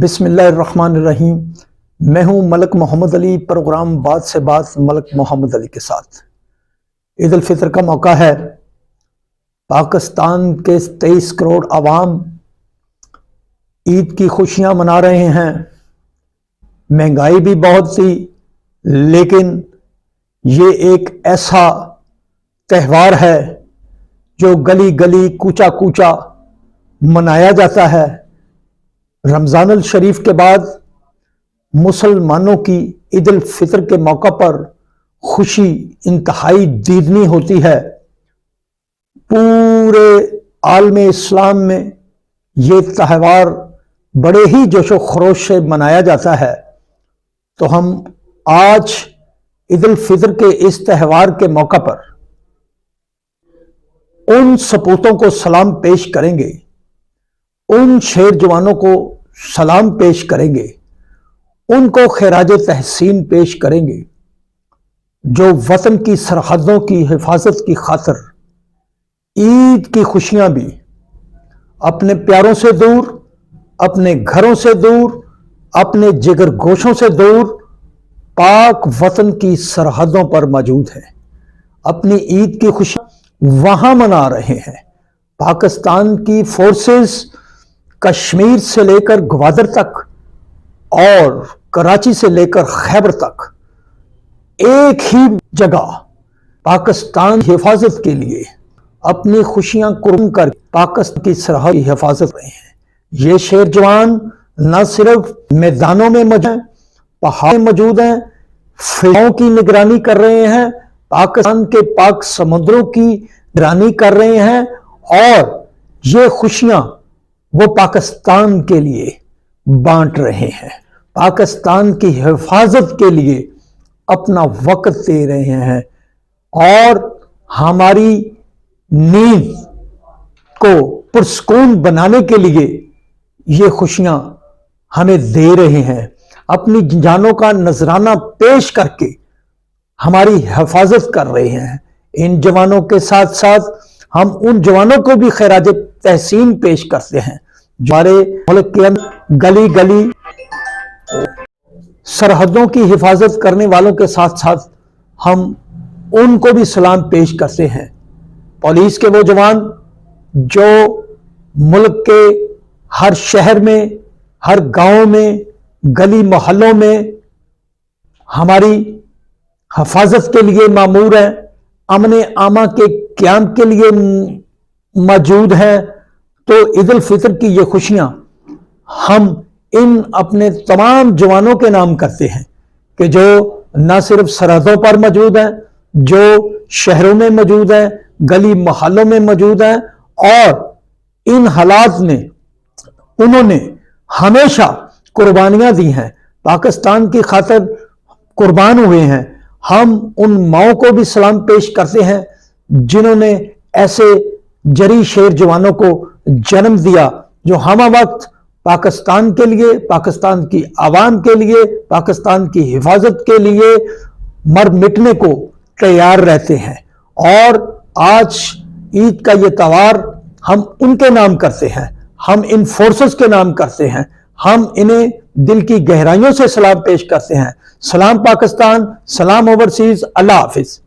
بسم اللہ الرحمن الرحیم۔ میں ہوں ملک محمد علی، پروگرام بات سے بات ملک محمد علی کے ساتھ۔ عید الفطر کا موقع ہے، پاکستان کے 23 کروڑ عوام عید کی خوشیاں منا رہے ہیں۔ مہنگائی بھی بہت تھی، لیکن یہ ایک ایسا تہوار ہے جو گلی گلی کوچا کوچا منایا جاتا ہے۔ رمضان الشریف کے بعد مسلمانوں کی عید الفطر کے موقع پر خوشی انتہائی دیدنی ہوتی ہے۔ پورے عالم اسلام میں یہ تہوار بڑے ہی جوش و خروش سے منایا جاتا ہے۔ تو ہم آج عید الفطر کے اس تہوار کے موقع پر ان سپوتوں کو سلام پیش کریں گے، ان شیر جوانوں کو سلام پیش کریں گے، ان کو خراج تحسین پیش کریں گے جو وطن کی سرحدوں کی حفاظت کی خاطر عید کی خوشیاں بھی اپنے پیاروں سے دور، اپنے گھروں سے دور، اپنے جگر گوشوں سے دور پاک وطن کی سرحدوں پر موجود ہیں۔ اپنی عید کی خوشیاں وہاں منا رہے ہیں۔ پاکستان کی فورسز کشمیر سے لے کر گوادر تک اور کراچی سے لے کر خیبر تک ایک ہی جگہ پاکستان کی حفاظت کے لیے اپنی خوشیاں قربان کر پاکستان کی سرحد کی حفاظت رہے ہیں۔ یہ شیر جوان نہ صرف میدانوں میں موجود ہیں، پہاڑوں میں موجود ہیں، فضاؤں کی نگرانی کر رہے ہیں، پاکستان کے پاک سمندروں کی نگرانی کر رہے ہیں، اور یہ خوشیاں وہ پاکستان کے لیے بانٹ رہے ہیں، پاکستان کی حفاظت کے لیے اپنا وقت دے رہے ہیں، اور ہماری نیند کو پرسکون بنانے کے لیے یہ خوشیاں ہمیں دے رہے ہیں۔ اپنی جانوں کا نذرانہ پیش کر کے ہماری حفاظت کر رہے ہیں۔ ان جوانوں کے ساتھ ساتھ ہم ان جوانوں کو بھی خراج تحسین پیش کرتے ہیں جو ہمارے ملک کے اندر گلی گلی سرحدوں کی حفاظت کرنے والوں کے ساتھ ساتھ ہم ان کو بھی سلام پیش کرتے ہیں۔ پولیس کے وہ جوان جو ملک کے ہر شہر میں، ہر گاؤں میں، گلی محلوں میں ہماری حفاظت کے لیے مامور ہیں، امن عامہ کے قیام کے لیے موجود ہیں۔ تو عید الفطر کی یہ خوشیاں ہم ان اپنے تمام جوانوں کے نام کرتے ہیں کہ جو نہ صرف سرحدوں پر موجود ہیں، جو شہروں میں موجود ہیں، گلی محلوں میں موجود ہیں، اور ان حالات میں انہوں نے ہمیشہ قربانیاں دی ہیں، پاکستان کی خاطر قربان ہوئے ہیں۔ ہم ان ماؤں کو بھی سلام پیش کرتے ہیں جنہوں نے ایسے جری شیر جوانوں کو جنم دیا جو ہمہ وقت پاکستان کے لیے، پاکستان کی عوام کے لیے، پاکستان کی حفاظت کے لیے مر مٹنے کو تیار رہتے ہیں۔ اور آج عید کا یہ تہوار ہم ان کے نام کرتے ہیں، ہم ان فورسز کے نام کرتے ہیں، ہم انہیں دل کی گہرائیوں سے سلام پیش کرتے ہیں۔ سلام پاکستان، سلام اوورسیز، اللہ حافظ۔